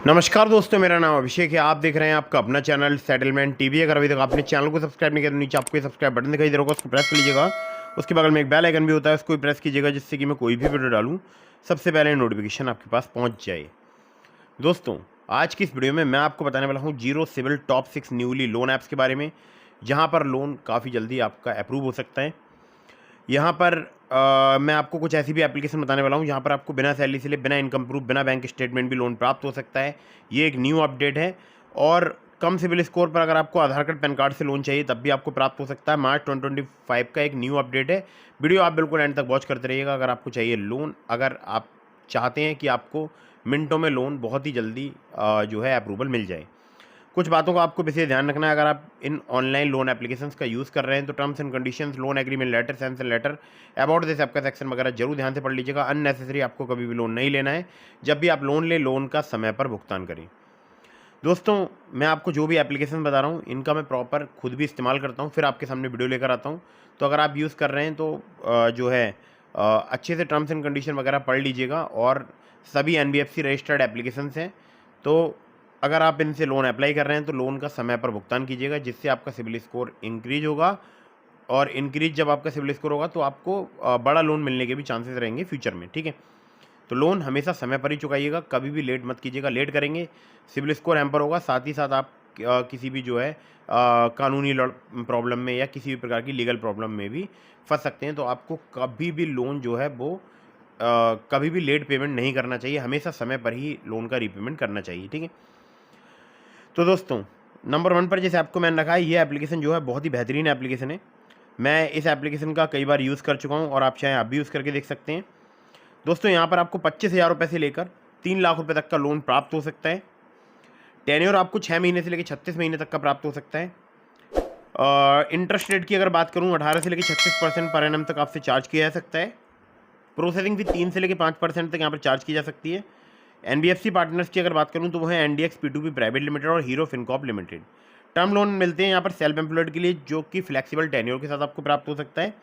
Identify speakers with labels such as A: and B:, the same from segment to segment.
A: नमस्कार दोस्तों, मेरा नाम अभिषेक है। आप देख रहे हैं आपका अपना चैनल सेटलमेंट टीवी। अगर अभी तक आपने चैनल को सब्सक्राइब नहीं किया तो नीचे आपको सब्सक्राइब बटन दिखाई दे रहा होगा, उसको प्रेस कर लीजिएगा। उसके बगल में एक बेल आइकन भी होता है, उसको भी प्रेस कीजिएगा, जिससे कि मैं कोई भी वीडियो डालूँ सबसे पहले नोटिफिकेशन आपके पास पहुँच जाए। दोस्तों, आज की इस वीडियो में मैं आपको बताने वाला हूँ zero CIBIL top 6 newly loan apps के बारे में, जहाँ पर लोन काफ़ी जल्दी आपका अप्रूव हो सकता है। यहाँ पर मैं आपको कुछ ऐसी भी एप्लीकेशन बताने वाला हूँ जहाँ पर आपको बिना सैलरी से लिए, बिना इनकम प्रूफ, बिना बैंक स्टेटमेंट भी लोन प्राप्त हो सकता है। ये एक न्यू अपडेट है। और कम सिविल स्कोर पर अगर आपको आधार कार्ड पैन कार्ड से लोन चाहिए तब भी आपको प्राप्त हो सकता है। मार्च 2025 का एक न्यू अपडेट है। वीडियो आप बिल्कुल एंड तक वॉच करते रहिएगा। अगर आपको चाहिए लोन, अगर आप चाहते हैं कि आपको मिनटों में लोन बहुत ही जल्दी जो है अप्रूवल मिल जाए, कुछ बातों का आपको विशेष ध्यान रखना है। अगर आप इन ऑनलाइन लोन एप्लीकेशंस का यूज़ कर रहे हैं तो terms and conditions, loan agreement letter, sanction letter, about this app का सेक्शन वगैरह जरूर ध्यान से पढ़ लीजिएगा। अननेसेसरी आपको कभी भी लोन नहीं लेना है। जब भी आप लोन लें, लोन का समय पर भुगतान करें। दोस्तों, मैं आपको जो भी एप्लीकेशन बता रहा हूँ इनका मैं प्रॉपर खुद भी इस्तेमाल करता हूँ, फिर आपके सामने वीडियो लेकर आता हूँ। तो अगर आप यूज़ कर रहे हैं तो जो है अच्छे से टर्म्स एंड कंडीशन वगैरह पढ़ लीजिएगा। और सभी एनबीएफसी रजिस्टर्ड एप्लीकेशंस हैं, तो अगर आप इनसे लोन अप्लाई कर रहे हैं तो लोन का समय पर भुगतान कीजिएगा, जिससे आपका सिबिल स्कोर इंक्रीज होगा। और इंक्रीज जब आपका सिबिल स्कोर होगा तो आपको बड़ा लोन मिलने के भी चांसेस रहेंगे फ्यूचर में, ठीक है। तो लोन हमेशा समय पर ही चुकाइएगा, कभी भी लेट मत कीजिएगा। लेट करेंगे सिबिल स्कोर हैम्पर होगा, साथ ही साथ आप किसी भी जो है कानूनी प्रॉब्लम में या किसी भी प्रकार की लीगल प्रॉब्लम में भी फंस सकते हैं। तो आपको कभी भी लोन जो है वो कभी भी लेट पेमेंट नहीं करना चाहिए, हमेशा समय पर ही लोन का रीपेमेंट करना चाहिए, ठीक है। तो दोस्तों, नंबर 1 पर जिस ऐप को मैंने रखा है, ये एप्लीकेशन जो है बहुत ही बेहतरीन एप्लीकेशन है। मैं इस एप्लीकेशन का कई बार यूज़ कर चुका हूँ और आप चाहें आप भी यूज़ करके देख सकते हैं। दोस्तों, यहाँ पर आपको 25,000 रुपये से लेकर 3 लाख रुपए तक का लोन प्राप्त हो सकता है। टेन्योर आपको 6 महीने से लेकर 36 महीने तक का प्राप्त हो सकता है। इंटरेस्ट रेट की अगर बात करूँ, 18 से लेकर 36% पर एनम तक आपसे चार्ज किया जा सकता है। प्रोसेसिंग फी 3 से लेकर 5% तक यहाँ पर चार्ज की जा सकती है। एनबीएफसी पार्टनर्स की अगर बात करूँ तो वो है एनडीएक्स पी2पी प्राइवेट लिमिटेड और hero Fincorp limited. Term loan मिलते हैं यहाँ पर सेल्फ एम्प्लॉयड के लिए, जो कि फ्लेक्सिबल टेन्योर के साथ आपको प्राप्त हो सकता है।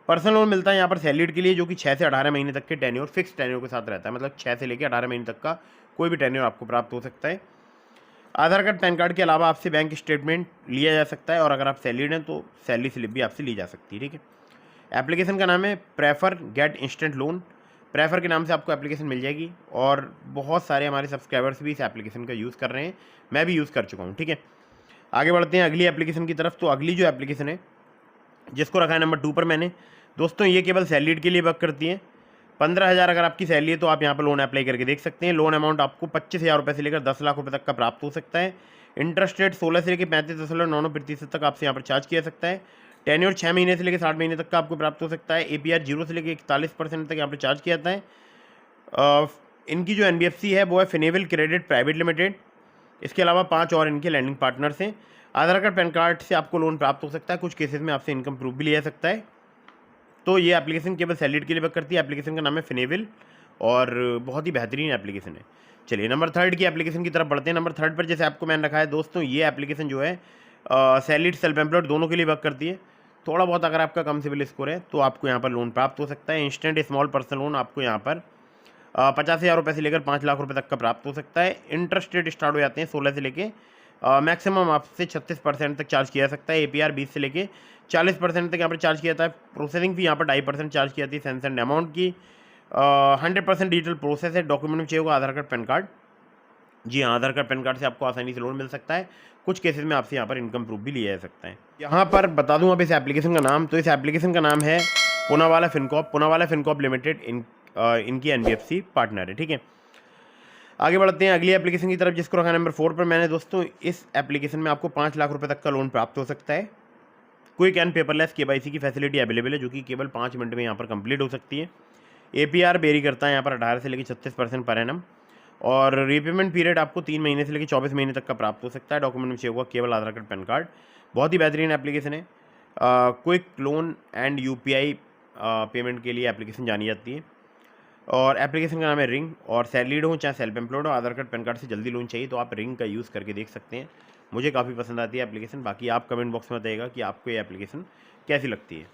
A: पर्सनल लोन मिलता है यहाँ पर सैलरीड के लिए, जो कि 6 से 18 महीने तक के टेन्योर, फिक्स टेन्योर के साथ रहता है। मतलब 6 से लेकर 18 महीने तक का कोई भी टेन्योर आपको प्राप्त हो सकता है। आधार कार्ड पैन कार्ड के अलावा आपसे बैंक स्टेटमेंट लिया जा सकता है, और अगर आप सैलरीड हैं तो सैलरी स्लिप भी आपसे ली जा सकती है, ठीक है। एप्लीकेशन का नाम है prefer get instant loan. Prefer के नाम से आपको एप्लीकेशन मिल जाएगी, और बहुत सारे हमारे सब्सक्राइबर्स भी इस एप्लीकेशन का यूज़ कर रहे हैं। मैं भी यूज़ कर चुका हूँ, ठीक है। आगे बढ़ते हैं अगली एप्लीकेशन की तरफ। तो अगली जो एप्लीकेशन है, जिसको रखा है नंबर 2 पर मैंने, दोस्तों ये केवल सैलरीड के लिए वर्क करती है। 15,000 अगर आपकी सैलरी है तो आप यहाँ पर लोन अप्लाई करके देख सकते हैं। लोन अमाउंट आपको 25,000 रुपये से लेकर 10 लाख रुपये तक का प्राप्त हो सकता है। इंटरेस्ट रेट 16 से लेकर 35.99% तक आपसे यहाँ पर चार्ज किया सकता है। टेन्योर 6 महीने से लेकर 60 महीने तक का आपको प्राप्त हो सकता है। एपीआर 0 से लेकर 41% तक यहाँ पर चार्ज किया जाता है। इनकी जो एनबीएफसी है वो है फिनेबल क्रेडिट प्राइवेट लिमिटेड। इसके अलावा 5 और इनके लैंडिंग पार्टनर्स हैं। आधार कार्ड पैन कार्ड से आपको लोन प्राप्त हो सकता है। कुछ केसेस में आपसे इनकम प्रूफ भी लिया जा सकता है। तो ये एप्लीकेशन केवल सैलरीड के लिए वर्क करती है। एप्लीकेशन का नाम है फिनेबल, और बहुत ही बेहतरीन एप्लीकेशन है। चलिए नंबर 3 की एप्लीकेशन की तरफ बढ़ते हैं। नंबर 3 पर जैसे आपको मैंने रखा है, दोस्तों ये एप्लीकेशन जो है सैलरीड सेल्फ एम्प्लॉयड दोनों के लिए वर्क करती है। थोड़ा बहुत अगर आपका कम सिविल स्कोर है तो आपको यहाँ पर लोन प्राप्त हो सकता है। इंस्टेंट स्मॉल पर्सनल लोन आपको यहाँ पर 50,000 रुपये से लेकर 5 लाख रुपये तक का प्राप्त हो सकता है। इंटरेस्ट रेट स्टार्ट हो जाते हैं 16 से लेके मैक्सिमम आपसे 36% तक चार्ज किया जा सकता है। एपीआर 20 से लेके 40% तक यहाँ पर चार्ज किया जाता है। प्रोसेसिंग फी यहाँ पर 2.5% चार्ज की जाती है सैंक्शन अमाउंट की। 100% डिजिटल प्रोसेस है। डॉक्यूमेंट में चाहिए होगा आधार कार्ड पैन कार्ड। जी हाँ, आधार कार्ड पैन कार्ड से आपको आसानी से लोन मिल सकता है। कुछ केसेस में आपसे यहाँ पर इनकम प्रूफ भी लिया जा सकता है। यहाँ पर बता दूँ अब इस एप्लीकेशन का नाम, तो इस एप्लीकेशन का नाम है Poonawalla Fincorp. Poonawalla Fincorp limited इनकी एनबीएफसी पार्टनर है, ठीक है। आगे बढ़ते हैं अगली एप्लीकेशन की तरफ, जिसको रखा नंबर 4 पर मैंने। दोस्तों इस एप्लीकेशन में आपको 5 लाख रुपए तक का लोन प्राप्त हो सकता है। क्विक एंड पेपरलेस केवाईसी की फैसिलिटी अवेलेबल है, जो कि केवल 5 मिनट में यहाँ पर कंप्लीट हो सकती है। एपीआर वेरी करता है यहाँ पर 18 से लेकर 36% पर एनम, और रीपेमेंट पीरियड आपको 3 महीने से लेकर 24 महीने तक का प्राप्त हो सकता है। डॉक्यूमेंट में चाहिए होगा केवल आधार कार्ड पैन कार्ड। बहुत ही बेहतरीन एप्लीकेशन है। Quick loan and UPI payment के लिए एप्लीकेशन जानी जाती है। और एप्लीकेशन का नाम है रिंग। और सैलरीड हो चाहे सेल्फ एम्प्लॉयड हो, आधार कार्ड पैन कार्ड से जल्दी लोन चाहिए तो आप रिंग का यूज़ करके देख सकते हैं। मुझे काफ़ी पसंद आती है एप्लीकेशन। बाकी आप कमेंट बॉक्स में बताइएगा कि आपको ये एप्लीकेशन कैसी लगती है।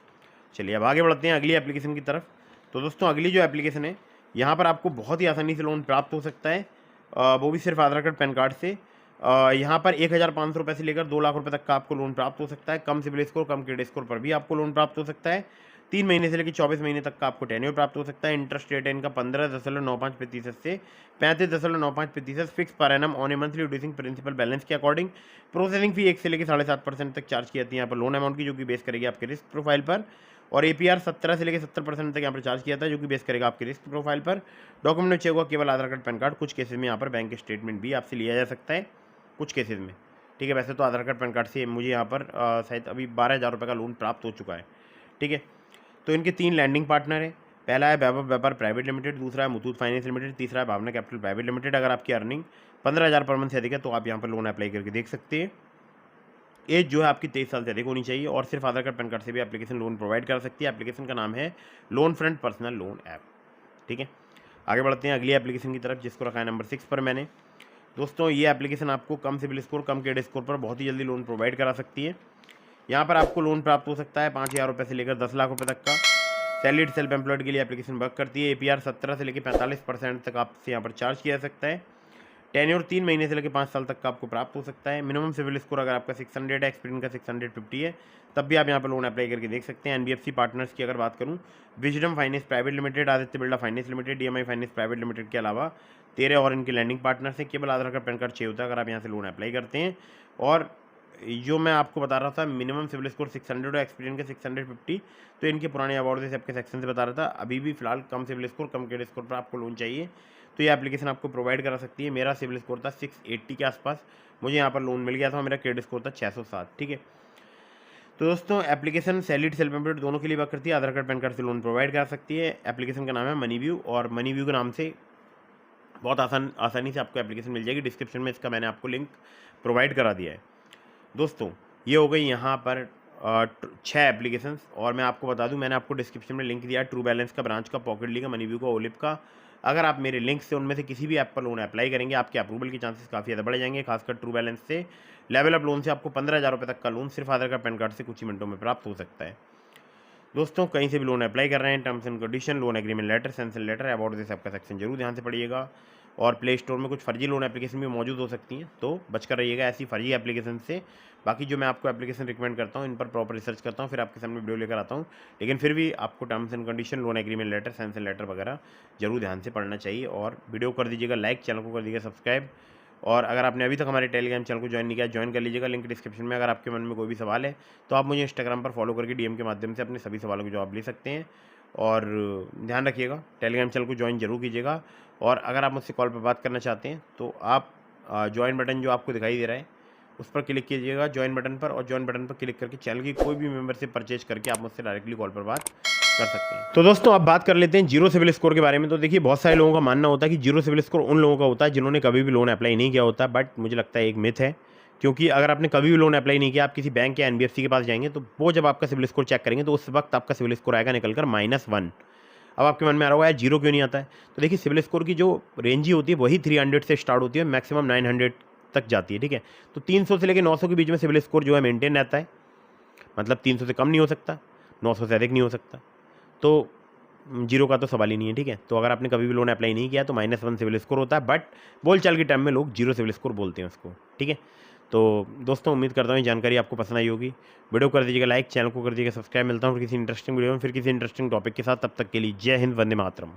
A: चलिए अब आगे बढ़ते हैं अगली एप्लीकेशन की तरफ। तो दोस्तों अगली जो एप्लीकेशन है, यहाँ पर आपको बहुत ही आसानी से लोन प्राप्त हो सकता है। वो भी सिर्फ आधार कार्ड पैन कार्ड से। यहाँ पर 1,500 रुपये से लेकर 2 लाख रुपए तक का आपको लोन प्राप्त हो सकता है। कम सिबिल स्कोर, कम क्रेडिट स्कोर पर भी आपको लोन प्राप्त हो सकता है। 3 महीने से लेकर 24 महीने तक का आपको टेन्योर प्राप्त हो सकता है। इंटरेस्ट रेट है इनका 15.95% से 35.95% फिक्स पर annum on a monthly reducing principal balance के अकॉर्डिंग। प्रोसेसिंग फी 1 से लेकर 7.5% तक चार्ज की जाती है यहाँ पर लोन अमाउंट की, जो कि बेस करेगी आपके रिस्क प्रोफाइल पर। और APR 17 से लेकर 70% तक यहाँ पर चार्ज किया जाता है, जो कि बेस करेगा आपके रिस्क प्रोफाइल पर। डॉक्यूमेंट में चाहिए होगा केवल आधार कार्ड पैन कार्ड। कुछ केसेस में यहाँ पर बैंक स्टेटमेंट भी आपसे लिया जा सकता है, कुछ केसेस में, ठीक है। वैसे तो आधार कार्ड पैन कार्ड से मुझे यहाँ पर शायद अभी 12,000 रुपये का लोन प्राप्त हो चुका है, ठीक है। तो इनके 3 लैंडिंग पार्टनर है। पहला है वैभव व्यापार प्राइवेट लिमिटेड, दूसरा है मुथूट फाइनेंस लिमिटेड, तीसरा है भावना कैपिटल प्राइवेट लिमिटेड। अगर आपकी अर्निंग 15,000 पर मंथ से अधिक है तो आप यहाँ पर लोन अप्लाई करके देख सकते हैं। एज जो है आपकी 23 साल से अधिक होनी चाहिए और सिर्फ आधार कार्ड पैन कार्ड से भी एप्लीकेशन लोन प्रोवाइड कर सकती है। एप्लीकेशन का नाम है loan front personal loan app, ठीक है। आगे बढ़ते हैं अगली एप्लीकेशन की तरफ, जिसको रखा है नंबर 6 पर मैंने। दोस्तों ये एप्लीकेशन आपको कम सिबिल स्कोर, कम क्रेडिट स्कोर पर बहुत ही जल्दी लोन प्रोवाइड करा सकती है। यहाँ पर आपको लोन प्राप्त हो सकता है 5,000 रुपये से लेकर 10 लाख रुपये तक का। सैलरीड सेल्फ एम्प्लॉयड के लिए एप्लीकेशन वर्क करती है। APR 17 से लेकर 45% तक आपसे यहाँ पर चार्ज किया जा सकता है। टेन्योर 3 महीने से लेकर 5 साल तक का आपको प्राप्त हो सकता है। मिनिमम सिविल स्कोर अगर आपका 600 है, एक्सपीरियंस का 650 है, तब भी आप यहाँ पर लोन अप्लाई करके देख सकते हैं। NBFC पार्टनर्स की अगर बात करूँ, wisdom finance private limited, Aditya Birla finance limited, DMI finance private limited के अलावा 13 और इनके लैंडिंग पार्टनर्स हैं। केवल आधार कार्ड पैन कार्ड चाहिए होता है अगर आप यहाँ से लोन अप्लाई करते हैं। और जो मैं आपको बता रहा था मिनिमम सिविल स्कोर 600 और एक्सपीरियंस का 650, तो इनके पुराने अवार्ड से सबके सेक्शन से बता रहा था। अभी भी फिलहाल कम सिविल स्कोर, कम क्रेडिट स्कोर पर आपको लोन चाहिए तो ये एप्लीकेशन आपको प्रोवाइड करा सकती है। मेरा सिविल स्कोर था 680 के आसपास, मुझे यहाँ पर लोन मिल गया था। मेरा क्रेडिट स्कोर था 607, ठीक है। तो दोस्तों एप्लीकेशन सैलरीड सेल्फ एम्प्लॉयड दोनों के लिए वर्क करती है। आधार कार्ड पैन कार्ड से लोन प्रोवाइड कर सकती है। एप्लीकेशन का नाम है मनीव्यू और मनीव्यू के नाम से बहुत आसानी से आपको एप्लीकेशन मिल जाएगी। डिस्क्रिप्शन में इसका मैंने आपको लिंक प्रोवाइड करा दिया है। दोस्तों ये हो गई यहाँ पर 6 एप्लीकेशंस। और मैं आपको बता दूं, मैंने आपको डिस्क्रिप्शन में लिंक दिया है ट्रू बैलेंस का, ब्रांच का, पॉकेटली का, मनीव्यू का, ओलिप का। अगर आप मेरे लिंक से उनमें से किसी भी ऐप पर लोन अप्लाई करेंगे, आपके अप्रूवल के चांसेस काफ़ी ज़्यादा बढ़ जाएंगे। खासकर ट्रू बैलेंस से लेवल अप लोन से आपको 15,000 रुपये तक का लोन सिर्फ आधार कार्ड पैन कार्ड से कुछ ही मिनटों में प्राप्त हो सकता है। दोस्तों कहीं से भी लोन अप्लाई कर रहे हैं, terms and condition, loan agreement letter, sanction letter, about this आपका सेक्शन जरूर ध्यान से पढ़िएगा। और प्ले स्टोर में कुछ फर्जी लोन एप्लीकेशन भी मौजूद हो सकती हैं, तो बचकर रहिएगा ऐसी फर्जी एप्लीकेशन से। बाकी जो मैं आपको एप्लीकेशन रिकमेंड करता हूँ, इन पर प्रॉपर रिसर्च करता हूँ, फिर आपके सामने वीडियो लेकर आता हूँ। लेकिन फिर भी आपको terms and condition, loan agreement letter, sanction letter वगैरह जरूर ध्यान से पढ़ना चाहिए। और वीडियो कर दीजिएगा लाइक, चैनल को कर दीजिएगा सब्सक्राइब। और अगर आपने अभी तक हमारे टेलीग्राम चैनल को ज्वाइन नहीं किया, ज्वाइन कर लीजिएगा, लिंक डिस्क्रिप्शन में। अगर आपके मन में कोई भी सवाल है तो आप मुझे इंस्टाग्राम पर फॉलो करके DM के माध्यम से अपने सभी सवालों के जवाब ले सकते हैं। और ध्यान रखिएगा, टेलीग्राम चैनल को ज्वाइन जरूर कीजिएगा। और अगर आप मुझसे कॉल पर बात करना चाहते हैं तो आप ज्वाइन बटन जो आपको दिखाई दे रहा है उस पर क्लिक कीजिएगा, ज्वाइन बटन पर। और ज्वाइन बटन पर क्लिक करके चैनल की कोई भी मेंबरशिप परचेज करके आप मुझसे डायरेक्टली कॉल पर बात कर सकते हैं। तो दोस्तों अब बात कर लेते हैं जीरो सिविल स्कोर के बारे में। तो देखिए बहुत सारे लोगों का मानना होता है कि जीरो सिविल स्कोर उन लोगों का होता है जिन्होंने कभी भी लोन अप्लाई नहीं किया होता, बट मुझे लगता है एक मिथ है। क्योंकि अगर आपने कभी भी लोन अप्लाई नहीं किया, आप किसी बैंक या NBFC के पास जाएंगे तो वो जब आपका सिविल स्कोर चेक करेंगे तो उस वक्त आपका सिविल स्कोर आएगा निकलकर -1। अब आपके मन में आ रहा होगा यार जीरो क्यों नहीं आता है, तो देखिए सिविल स्कोर की जो रेंज ही होती है वही 300 से स्टार्ट होती है, मैक्सिमम 900 तक जाती है, ठीक है। तो 300 से लेकर 900 के बीच में सिविल स्कोर जो है मेंटेन रहता है। मतलब 300 से कम नहीं हो सकता, 900 से अधिक नहीं हो सकता, तो जीरो का तो सवाल ही नहीं है, ठीक है। तो अगर आपने कभी भी लोन अप्लाई नहीं किया तो -1 सिविल स्कोर होता है, बट बोलचाल के टाइम में लोग जीरो सिविल स्कोर बोलते हैं उसको, ठीक है। तो दोस्तों उम्मीद करता हूँ जानकारी आपको पसंद आई होगी। वीडियो कर दीजिएगा लाइक, चैनल को कर दीजिएगा सब्सक्राइब। मिलता हूँ किसी इंटरेस्टिंग वीडियो में फिर किसी इंटरेस्टिंग टॉपिक के साथ। तब तक के लिए जय हिंद, वंदे मातरम।